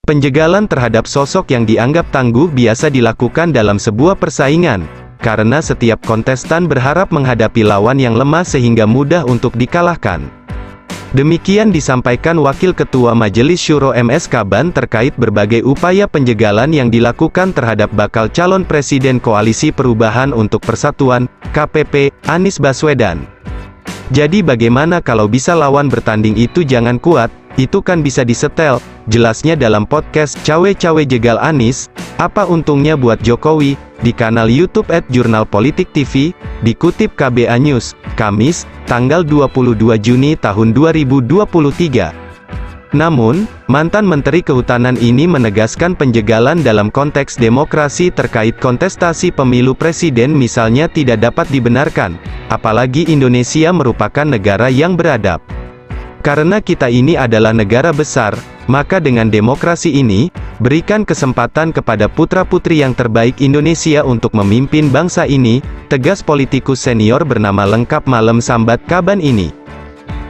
Penjegalan terhadap sosok yang dianggap tangguh biasa dilakukan dalam sebuah persaingan, karena setiap kontestan berharap menghadapi lawan yang lemah sehingga mudah untuk dikalahkan. Demikian disampaikan Wakil Ketua Majelis Syuro MSK BAN terkait berbagai upaya penjegalan yang dilakukan terhadap bakal calon Presiden Koalisi Perubahan untuk Persatuan, KPP, Anies Baswedan. Jadi bagaimana kalau bisa lawan bertanding itu jangan kuat, itu kan bisa disetel, jelasnya dalam podcast Cawe-Cawe Jegal Anies, apa untungnya buat Jokowi, di kanal YouTube @jurnalpolitik.tv, dikutip KBA News, Kamis, tanggal 22 Juni tahun 2023. Namun, mantan Menteri Kehutanan ini menegaskan penjegalan dalam konteks demokrasi terkait kontestasi pemilu presiden misalnya tidak dapat dibenarkan, apalagi Indonesia merupakan negara yang beradab. Karena kita ini adalah negara besar, maka dengan demokrasi ini, berikan kesempatan kepada putra-putri yang terbaik Indonesia untuk memimpin bangsa ini, tegas politikus senior bernama lengkap Malem Sambat Kaban ini.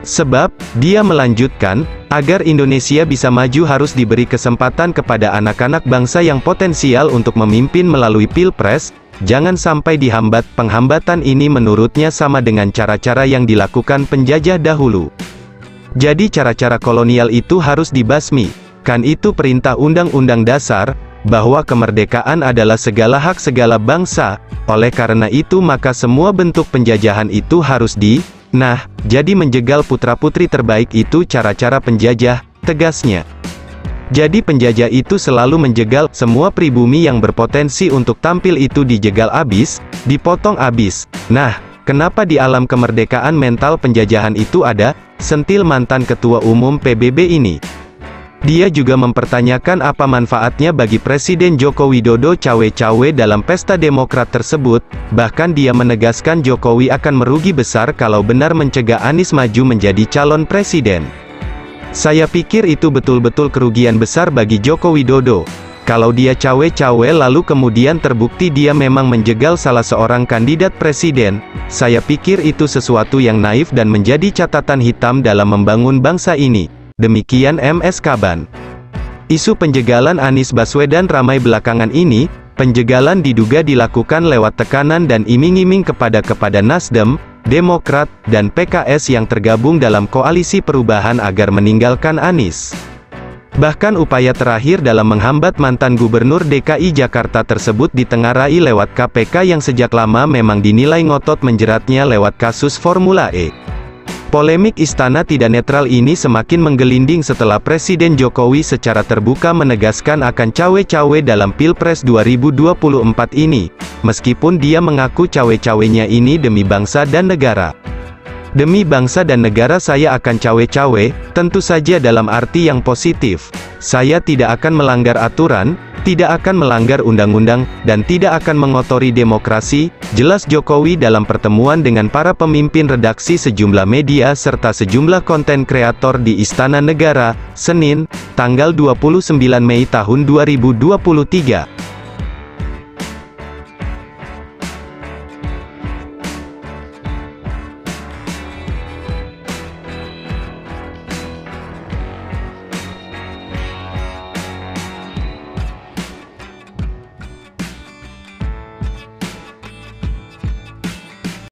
Sebab, dia melanjutkan, agar Indonesia bisa maju harus diberi kesempatan kepada anak-anak bangsa yang potensial untuk memimpin melalui Pilpres, jangan sampai dihambat. Penghambatan ini menurutnya sama dengan cara-cara yang dilakukan penjajah dahulu. Jadi cara-cara kolonial itu harus dibasmi, kan itu perintah Undang-Undang Dasar, bahwa kemerdekaan adalah segala hak segala bangsa, oleh karena itu maka semua bentuk penjajahan itu harus jadi menjegal putra-putri terbaik itu cara-cara penjajah, tegasnya. Jadi penjajah itu selalu menjegal, semua pribumi yang berpotensi untuk tampil itu dijegal abis, dipotong abis. Nah, kenapa di alam kemerdekaan mental penjajahan itu ada? Sentil mantan Ketua Umum PBB ini. Dia juga mempertanyakan apa manfaatnya bagi Presiden Joko Widodo cawe-cawe dalam pesta Demokrat tersebut, bahkan dia menegaskan Jokowi akan merugi besar kalau benar mencegah Anies maju menjadi calon presiden. Saya pikir itu betul-betul kerugian besar bagi Joko Widodo. Kalau dia cawe-cawe lalu kemudian terbukti dia memang menjegal salah seorang kandidat presiden, saya pikir itu sesuatu yang naif dan menjadi catatan hitam dalam membangun bangsa ini. Demikian MSK BAN. Isu penjegalan Anies Baswedan ramai belakangan ini. Penjegalan diduga dilakukan lewat tekanan dan iming-iming kepada Nasdem, Demokrat, dan PKS yang tergabung dalam koalisi perubahan agar meninggalkan Anies. Bahkan upaya terakhir dalam menghambat mantan Gubernur DKI Jakarta tersebut ditengarai lewat KPK yang sejak lama memang dinilai ngotot menjeratnya lewat kasus Formula E. Polemik istana tidak netral ini semakin menggelinding setelah Presiden Jokowi secara terbuka menegaskan akan cawe-cawe dalam Pilpres 2024 ini, meskipun dia mengaku cawe-cawenya ini demi bangsa dan negara. Demi bangsa dan negara saya akan cawe-cawe, tentu saja dalam arti yang positif. Saya tidak akan melanggar aturan, tidak akan melanggar undang-undang, dan tidak akan mengotori demokrasi, jelas Jokowi dalam pertemuan dengan para pemimpin redaksi sejumlah media serta sejumlah konten kreator di Istana Negara, Senin, tanggal 29 Mei tahun 2023.